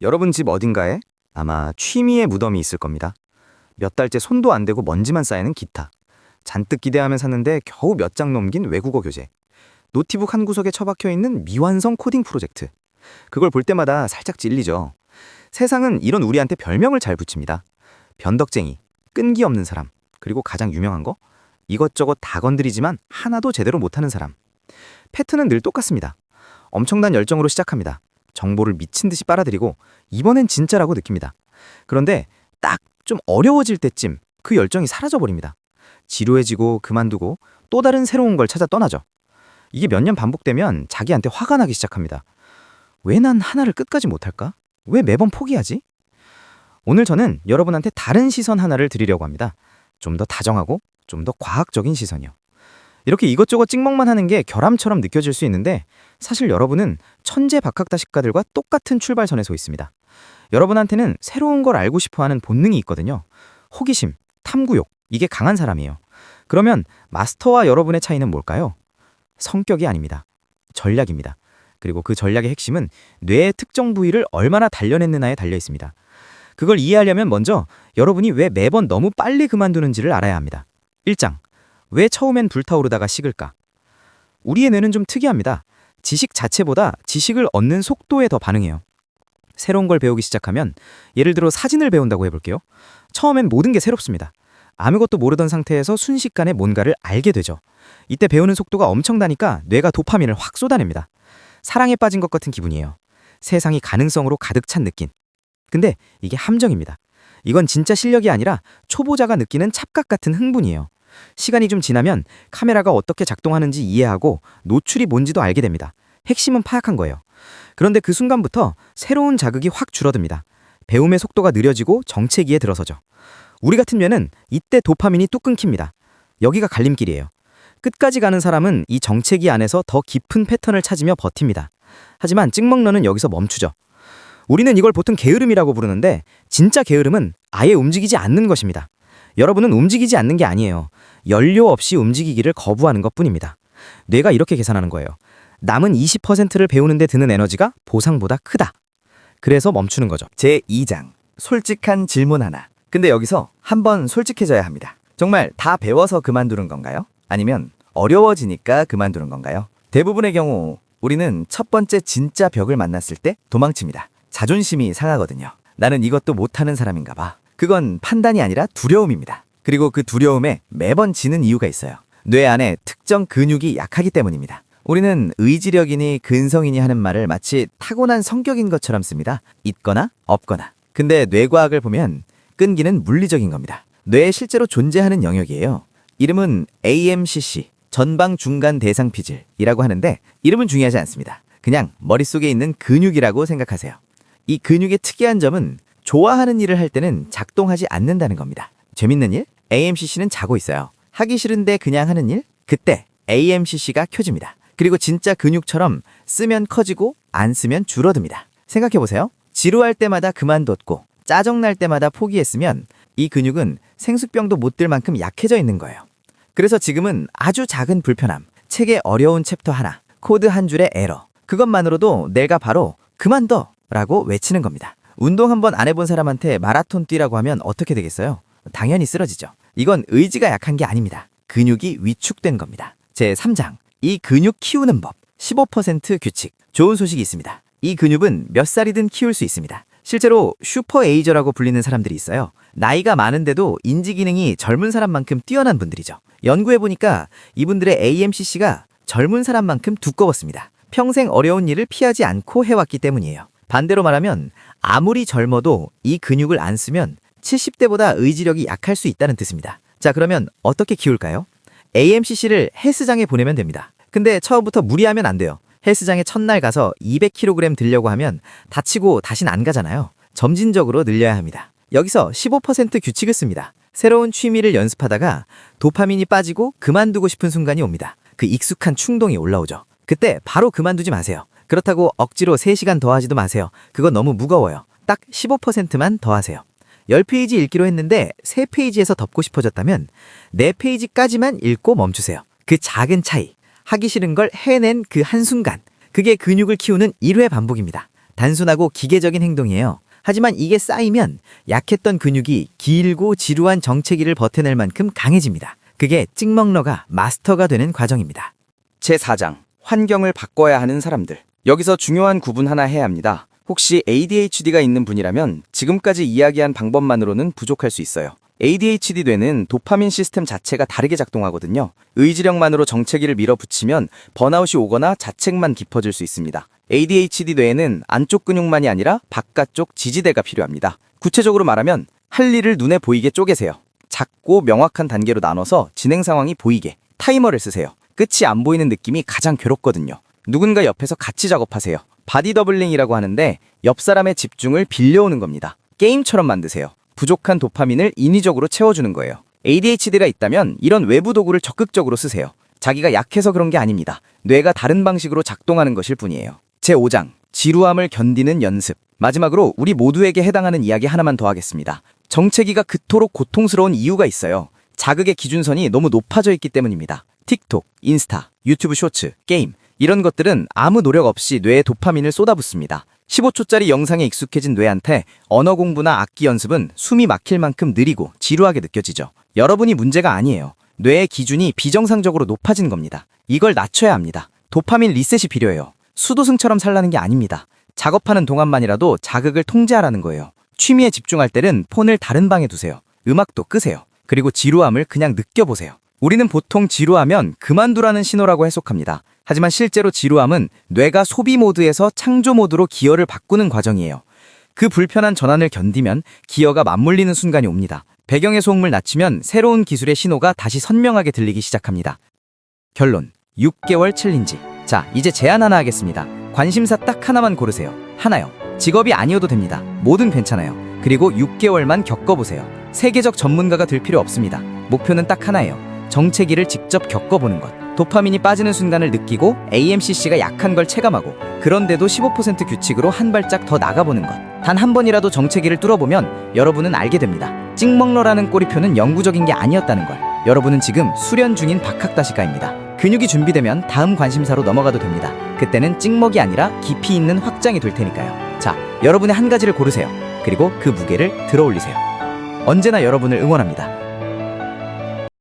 여러분 집 어딘가에 아마 취미의 무덤이 있을 겁니다. 몇 달째 손도 안 대고 먼지만 쌓이는 기타. 잔뜩 기대하며 샀는데 겨우 몇 장 넘긴 외국어 교재. 노트북 한 구석에 처박혀 있는 미완성 코딩 프로젝트. 그걸 볼 때마다 살짝 찔리죠. 세상은 이런 우리한테 별명을 잘 붙입니다. 변덕쟁이, 끈기 없는 사람, 그리고 가장 유명한 거? 이것저것 다 건드리지만 하나도 제대로 못하는 사람. 패턴은 늘 똑같습니다. 엄청난 열정으로 시작합니다. 정보를 미친 듯이 빨아들이고 이번엔 진짜라고 느낍니다. 그런데 딱 좀 어려워질 때쯤 그 열정이 사라져버립니다. 지루해지고 그만두고 또 다른 새로운 걸 찾아 떠나죠. 이게 몇 년 반복되면 자기한테 화가 나기 시작합니다. 왜 난 하나를 끝까지 못할까? 왜 매번 포기하지? 오늘 저는 여러분한테 다른 시선 하나를 드리려고 합니다. 좀 더 다정하고 좀 더 과학적인 시선이요. 이렇게 이것저것 찍먹만 하는 게 결함처럼 느껴질 수 있는데 사실 여러분은 천재 박학다식가들과 똑같은 출발선에 서 있습니다. 여러분한테는 새로운 걸 알고 싶어하는 본능이 있거든요. 호기심, 탐구욕, 이게 강한 사람이에요. 그러면 마스터와 여러분의 차이는 뭘까요? 성격이 아닙니다. 전략입니다. 그리고 그 전략의 핵심은 뇌의 특정 부위를 얼마나 단련했느냐에 달려 있습니다. 그걸 이해하려면 먼저 여러분이 왜 매번 너무 빨리 그만두는지를 알아야 합니다. 1장. 왜 처음엔 불타오르다가 식을까? 우리의 뇌는 좀 특이합니다. 지식 자체보다 지식을 얻는 속도에 더 반응해요. 새로운 걸 배우기 시작하면 예를 들어 사진을 배운다고 해볼게요. 처음엔 모든 게 새롭습니다. 아무것도 모르던 상태에서 순식간에 뭔가를 알게 되죠. 이때 배우는 속도가 엄청나니까 뇌가 도파민을 확 쏟아냅니다. 사랑에 빠진 것 같은 기분이에요. 세상이 가능성으로 가득 찬 느낌. 근데 이게 함정입니다. 이건 진짜 실력이 아니라 초보자가 느끼는 찹각 같은 흥분이에요. 시간이 좀 지나면 카메라가 어떻게 작동하는지 이해하고 노출이 뭔지도 알게 됩니다. 핵심은 파악한 거예요. 그런데 그 순간부터 새로운 자극이 확 줄어듭니다. 배움의 속도가 느려지고 정체기에 들어서죠. 우리 같은 뇌는 이때 도파민이 뚝 끊깁니다. 여기가 갈림길이에요. 끝까지 가는 사람은 이 정체기 안에서 더 깊은 패턴을 찾으며 버팁니다. 하지만 찍먹러는 여기서 멈추죠. 우리는 이걸 보통 게으름이라고 부르는데 진짜 게으름은 아예 움직이지 않는 것입니다. 여러분은 움직이지 않는 게 아니에요. 연료 없이 움직이기를 거부하는 것뿐입니다. 뇌가 이렇게 계산하는 거예요. 남은 20%를 배우는데 드는 에너지가 보상보다 크다. 그래서 멈추는 거죠. 제2장 솔직한 질문 하나. 근데 여기서 한번 솔직해져야 합니다. 정말 다 배워서 그만두는 건가요? 아니면 어려워지니까 그만두는 건가요? 대부분의 경우 우리는 첫 번째 진짜 벽을 만났을 때 도망칩니다. 자존심이 상하거든요. 나는 이것도 못하는 사람인가 봐. 그건 판단이 아니라 두려움입니다. 그리고 그 두려움에 매번 지는 이유가 있어요. 뇌 안에 특정 근육이 약하기 때문입니다. 우리는 의지력이니 근성이니 하는 말을 마치 타고난 성격인 것처럼 씁니다. 있거나 없거나. 근데 뇌과학을 보면 끈기는 물리적인 겁니다. 뇌에 실제로 존재하는 영역이에요. 이름은 AMCC, 전방중간대상피질이라고 하는데 이름은 중요하지 않습니다. 그냥 머릿속에 있는 근육이라고 생각하세요. 이 근육의 특이한 점은 좋아하는 일을 할 때는 작동하지 않는다는 겁니다. 재밌는 일? AMCC는 자고 있어요. 하기 싫은데 그냥 하는 일? 그때 AMCC가 켜집니다. 그리고 진짜 근육처럼 쓰면 커지고 안 쓰면 줄어듭니다. 생각해보세요. 지루할 때마다 그만뒀고 짜증날 때마다 포기했으면 이 근육은 생수병도 못 들 만큼 약해져 있는 거예요. 그래서 지금은 아주 작은 불편함, 책의 어려운 챕터 하나, 코드 한 줄의 에러, 그것만으로도 내가 바로 그만둬 라고 외치는 겁니다. 운동 한번 안 해본 사람한테 마라톤 뛰라고 하면 어떻게 되겠어요? 당연히 쓰러지죠. 이건 의지가 약한 게 아닙니다. 근육이 위축된 겁니다. 제3장 이 근육 키우는 법 15% 규칙. 좋은 소식이 있습니다. 이 근육은 몇 살이든 키울 수 있습니다. 실제로 슈퍼 에이저라고 불리는 사람들이 있어요. 나이가 많은데도 인지 기능이 젊은 사람만큼 뛰어난 분들이죠. 연구해보니까 이분들의 AMCC가 젊은 사람만큼 두꺼웠습니다. 평생 어려운 일을 피하지 않고 해왔기 때문이에요. 반대로 말하면 아무리 젊어도 이 근육을 안 쓰면 70대보다 의지력이 약할 수 있다는 뜻입니다. 자, 그러면 어떻게 키울까요? AMCC를 헬스장에 보내면 됩니다. 근데 처음부터 무리하면 안 돼요. 헬스장에 첫날 가서 200kg 들려고 하면 다치고 다신 안 가잖아요. 점진적으로 늘려야 합니다. 여기서 15% 규칙을 씁니다. 새로운 취미를 연습하다가 도파민이 빠지고 그만두고 싶은 순간이 옵니다. 그 익숙한 충동이 올라오죠. 그때 바로 그만두지 마세요. 그렇다고 억지로 3시간 더 하지도 마세요. 그건 너무 무거워요. 딱 15%만 더 하세요. 10페이지 읽기로 했는데 3페이지에서 덮고 싶어졌다면 4페이지까지만 읽고 멈추세요. 그 작은 차이, 하기 싫은 걸 해낸 그 한순간, 그게 근육을 키우는 1회 반복입니다. 단순하고 기계적인 행동이에요. 하지만 이게 쌓이면 약했던 근육이 길고 지루한 정체기를 버텨낼 만큼 강해집니다. 그게 찍먹러가 마스터가 되는 과정입니다. 제4장 환경을 바꿔야 하는 사람들. 여기서 중요한 구분 하나 해야 합니다. 혹시 ADHD가 있는 분이라면 지금까지 이야기한 방법만으로는 부족할 수 있어요. ADHD 뇌는 도파민 시스템 자체가 다르게 작동하거든요. 의지력만으로 정체기를 밀어붙이면 번아웃이 오거나 자책만 깊어질 수 있습니다. ADHD 뇌에는 안쪽 근육만이 아니라 바깥쪽 지지대가 필요합니다. 구체적으로 말하면 할 일을 눈에 보이게 쪼개세요. 작고 명확한 단계로 나눠서 진행 상황이 보이게 타이머를 쓰세요. 끝이 안 보이는 느낌이 가장 괴롭거든요. 누군가 옆에서 같이 작업하세요. 바디 더블링이라고 하는데 옆 사람의 집중을 빌려오는 겁니다. 게임처럼 만드세요. 부족한 도파민을 인위적으로 채워주는 거예요. ADHD가 있다면 이런 외부 도구를 적극적으로 쓰세요. 자기가 약해서 그런 게 아닙니다. 뇌가 다른 방식으로 작동하는 것일 뿐이에요. 제5장 지루함을 견디는 연습. 마지막으로 우리 모두에게 해당하는 이야기 하나만 더 하겠습니다. 정체기가 그토록 고통스러운 이유가 있어요. 자극의 기준선이 너무 높아져 있기 때문입니다. 틱톡, 인스타, 유튜브 쇼츠, 게임 이런 것들은 아무 노력 없이 뇌에 도파민을 쏟아붓습니다. 15초짜리 영상에 익숙해진 뇌한테 언어 공부나 악기 연습은 숨이 막힐 만큼 느리고 지루하게 느껴지죠. 여러분이 문제가 아니에요. 뇌의 기준이 비정상적으로 높아진 겁니다. 이걸 낮춰야 합니다. 도파민 리셋이 필요해요. 수도승처럼 살라는 게 아닙니다. 작업하는 동안만이라도 자극을 통제하라는 거예요. 취미에 집중할 때는 폰을 다른 방에 두세요. 음악도 끄세요. 그리고 지루함을 그냥 느껴보세요. 우리는 보통 지루하면 그만두라는 신호라고 해석합니다. 하지만 실제로 지루함은 뇌가 소비 모드에서 창조 모드로 기어를 바꾸는 과정이에요. 그 불편한 전환을 견디면 기어가 맞물리는 순간이 옵니다. 배경의 소음을 낮추면 새로운 기술의 신호가 다시 선명하게 들리기 시작합니다. 결론, 6개월 챌린지. 자, 이제 제안 하나 하겠습니다. 관심사 딱 하나만 고르세요. 하나요. 직업이 아니어도 됩니다. 뭐든 괜찮아요. 그리고 6개월만 겪어보세요. 세계적 전문가가 될 필요 없습니다. 목표는 딱 하나예요. 정체기를 직접 겪어보는 것. 도파민이 빠지는 순간을 느끼고 AMCC가 약한 걸 체감하고 그런데도 15% 규칙으로 한 발짝 더 나가보는 것. 단 한 번이라도 정체기를 뚫어보면 여러분은 알게 됩니다. 찍먹러라는 꼬리표는 영구적인 게 아니었다는 걸. 여러분은 지금 수련 중인 박학다식가입니다. 근육이 준비되면 다음 관심사로 넘어가도 됩니다. 그때는 찍먹이 아니라 깊이 있는 확장이 될 테니까요. 자, 여러분의 한 가지를 고르세요. 그리고 그 무게를 들어올리세요. 언제나 여러분을 응원합니다.